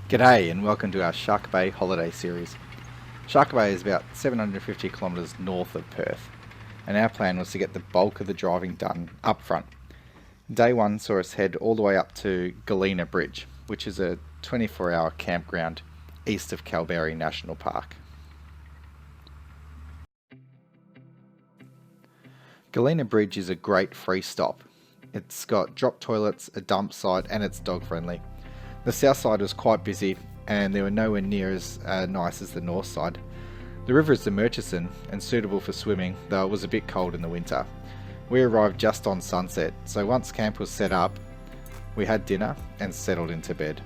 G'day and welcome to our Shark Bay holiday series. Shark Bay is about 750 kilometres north of Perth, and our plan was to get the bulk of the driving done up front. Day one saw us head all the way up to Galena Bridge, which is a 24-hour campground east of Kalbarri National Park. Galena Bridge is a great free stop. It's got drop toilets, a dump site, and it's dog friendly. The south side was quite busy and they were nowhere near as nice as the north side. The river is the Murchison and suitable for swimming, though it was a bit cold in the winter. We arrived just on sunset, so once camp was set up, we had dinner and settled into bed.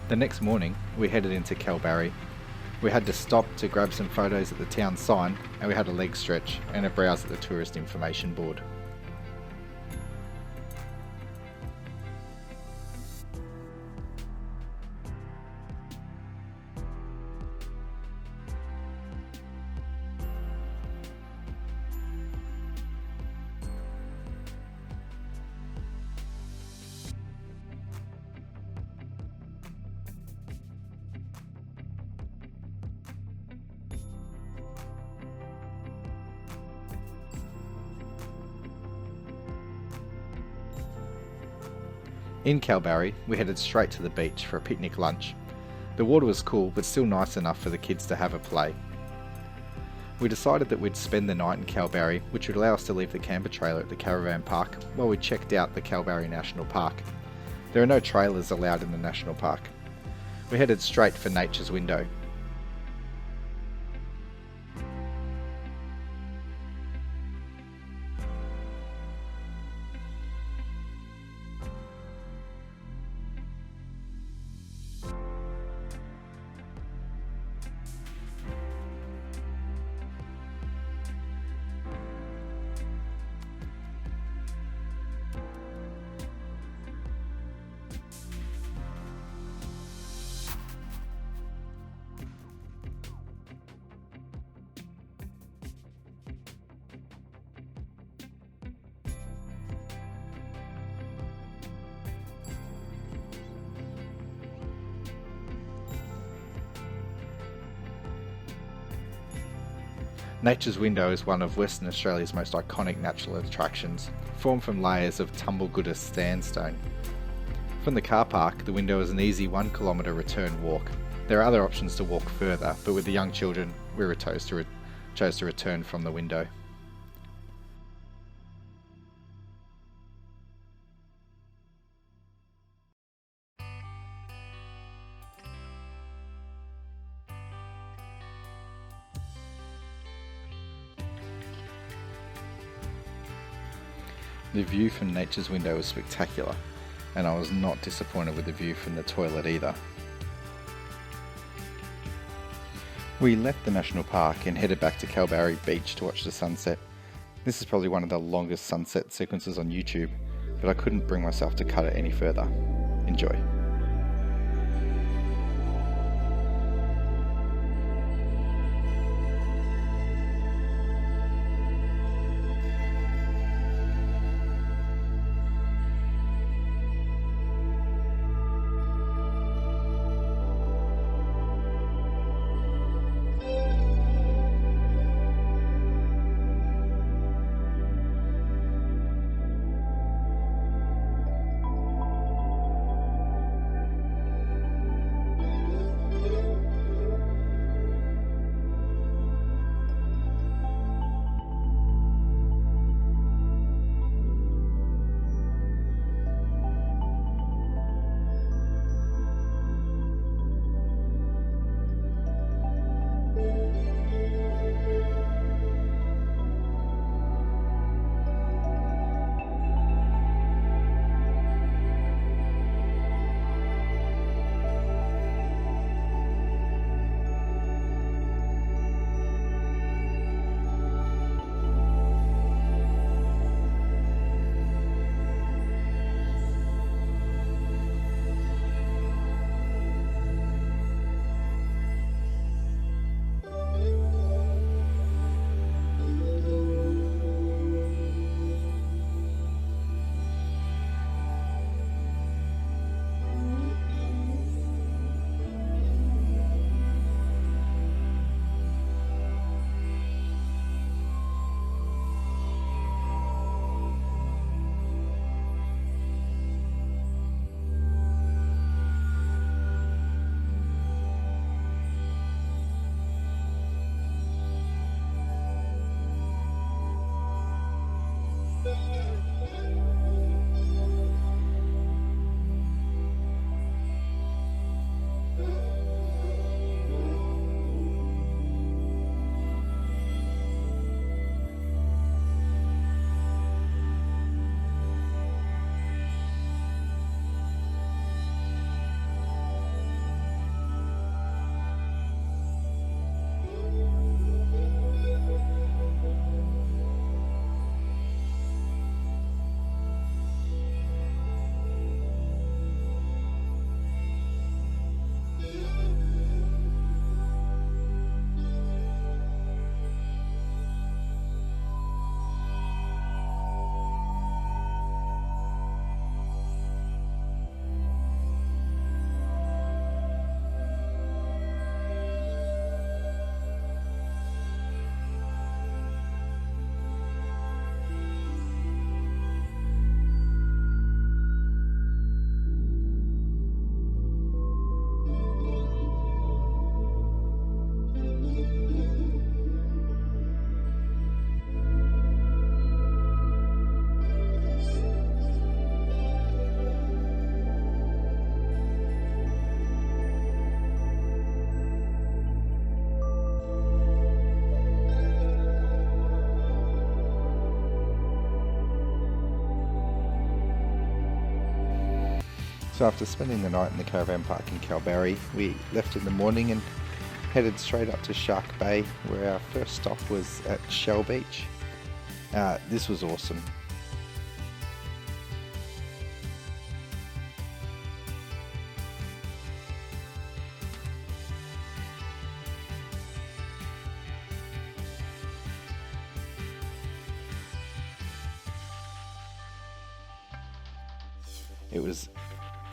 The next morning, we headed into Kalbarri. We had to stop to grab some photos at the town sign, and we had a leg stretch and a browse at the tourist information board. In Kalbarri, we headed straight to the beach for a picnic lunch. The water was cool, but still nice enough for the kids to have a play. We decided that we'd spend the night in Kalbarri, which would allow us to leave the camper trailer at the caravan park while we checked out the Kalbarri National Park. There are no trailers allowed in the national park. We headed straight for Nature's Window. Nature's Window is one of Western Australia's most iconic natural attractions, formed from layers of Tumblegoodus sandstone. From the car park, the window is an easy 1 kilometre return walk. There are other options to walk further, but with the young children, we chose to return from the window. The view from Nature's Window was spectacular, and I was not disappointed with the view from the toilet either. We left the national park and headed back to Kalbarri Beach to watch the sunset. This is probably one of the longest sunset sequences on YouTube, but I couldn't bring myself to cut it any further. Enjoy. So after spending the night in the caravan park in Kalbarri, we left in the morning and headed straight up to Shark Bay, where our first stop was at Shell Beach. This was awesome.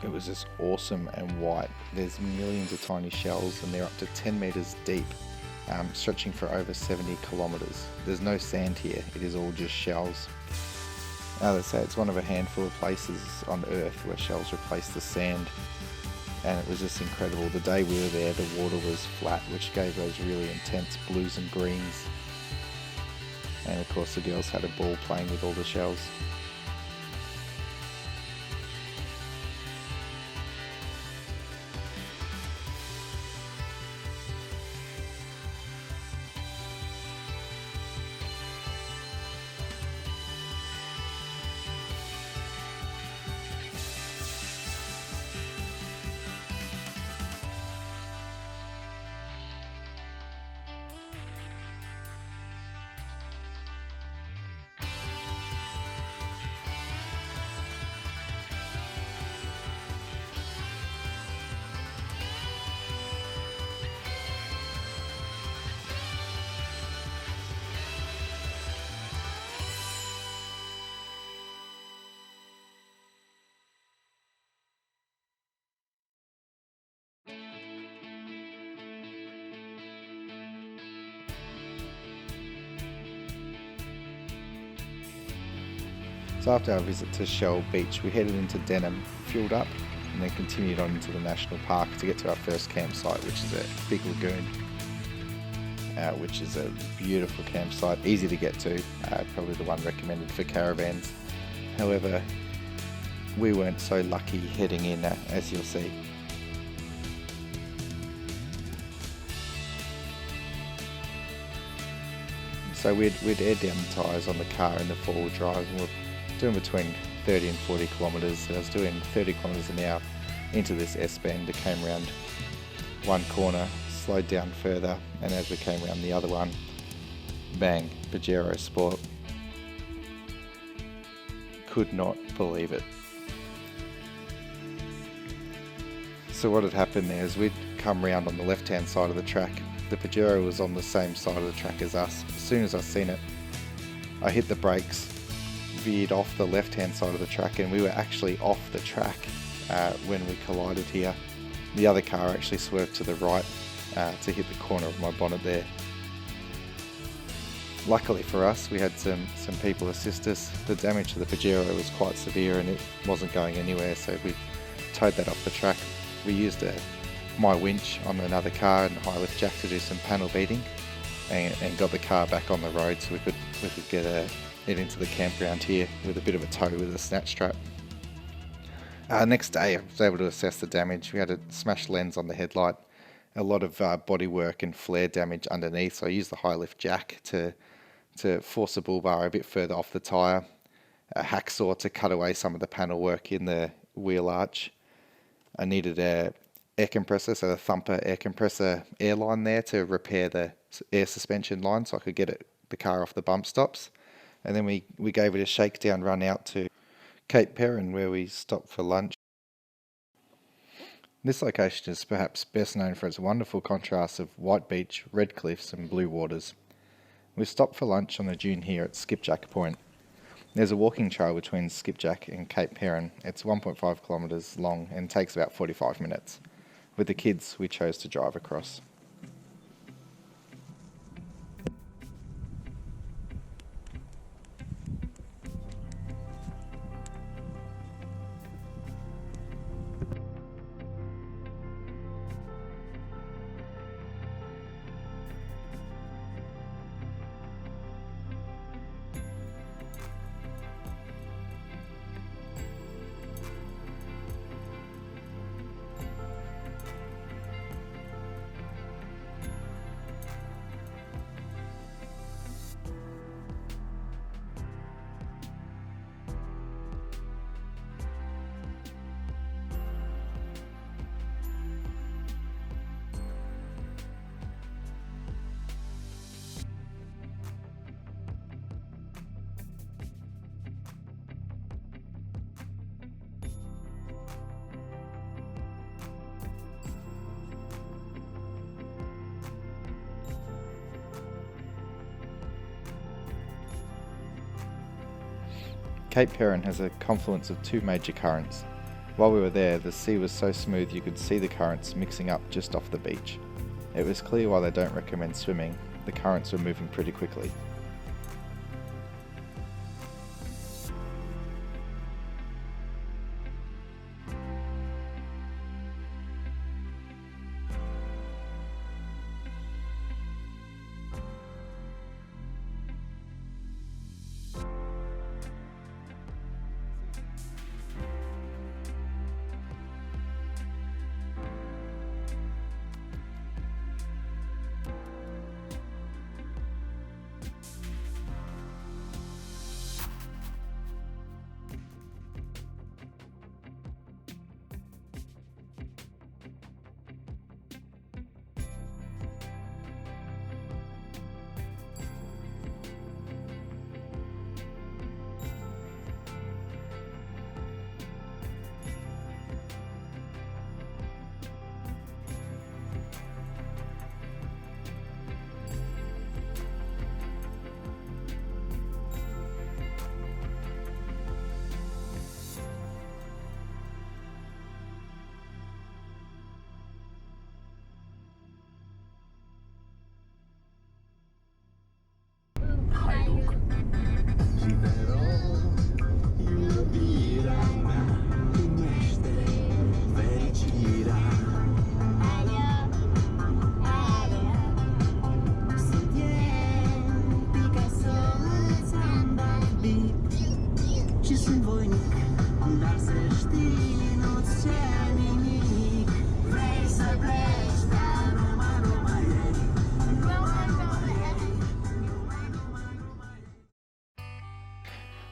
It was just awesome and white. There's millions of tiny shells and they're up to 10 meters deep, stretching for over 70 kilometers. There's no sand here, it is all just shells. They say it's one of a handful of places on Earth where shells replace the sand, and it was just incredible. The day we were there, the water was flat, which gave those really intense blues and greens. And of course the girls had a ball playing with all the shells. So after our visit to Shell Beach, we headed into Denham, fueled up, and then continued on into the national park to get to our first campsite, which is a big lagoon, which is a beautiful campsite, easy to get to, probably the one recommended for caravans. However, we weren't so lucky heading in, as you'll see. So we'd aired down the tyres on the car in the four-wheel drive, and we're doing between 30 and 40 kilometres. I was doing 30 kilometres an hour into this S-bend. It came around one corner, slowed down further, and as we came around the other one, bang, Pajero Sport. Could not believe it. So what had happened there is we'd come round on the left-hand side of the track. The Pajero was on the same side of the track as us. As soon as I seen it, I hit the brakes, veered off the left-hand side of the track, and we were actually off the track when we collided here. The other car actually swerved to the right to hit the corner of my bonnet there. Luckily for us, we had some people assist us. The damage to the Pajero was quite severe and it wasn't going anywhere, so we towed that off the track. We used my winch on another car and high lift jack to do some panel beating, and got the car back on the road so we could get it into the campground here with a bit of a tow with a snatch strap. Next day I was able to assess the damage. We had a smashed lens on the headlight, a lot of bodywork and flare damage underneath, so I used the high lift jack to force the bull bar a bit further off the tyre, a hacksaw to cut away some of the panel work in the wheel arch. I needed a air compressor, so the thumper air compressor air line there to repair the air suspension line so I could get the car off the bump stops. And then we gave it a shakedown run out to Cape Peron, where we stopped for lunch. This location is perhaps best known for its wonderful contrast of white beach, red cliffs and blue waters. We stopped for lunch on the dune here at Skipjack Point. There's a walking trail between Skipjack and Cape Peron. It's 1.5 kilometres long and takes about 45 minutes. With the kids, we chose to drive across. Cape Peron has a confluence of two major currents. While we were there, the sea was so smooth you could see the currents mixing up just off the beach. It was clear while they don't recommend swimming, the currents were moving pretty quickly.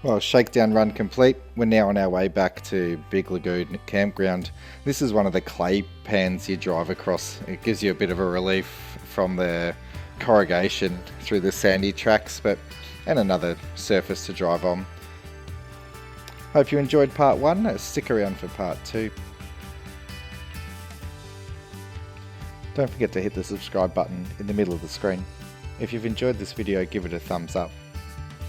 Well, shakedown run complete. We're now on our way back to Big Lagoon Campground. This is one of the clay pans you drive across. It gives you a bit of a relief from the corrugation through the sandy tracks, and another surface to drive on. Hope you enjoyed part 1. Stick around for part 2. Don't forget to hit the subscribe button in the middle of the screen. If you've enjoyed this video, give it a thumbs up.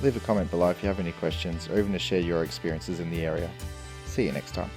Leave a comment below if you have any questions or even to share your experiences in the area. See you next time.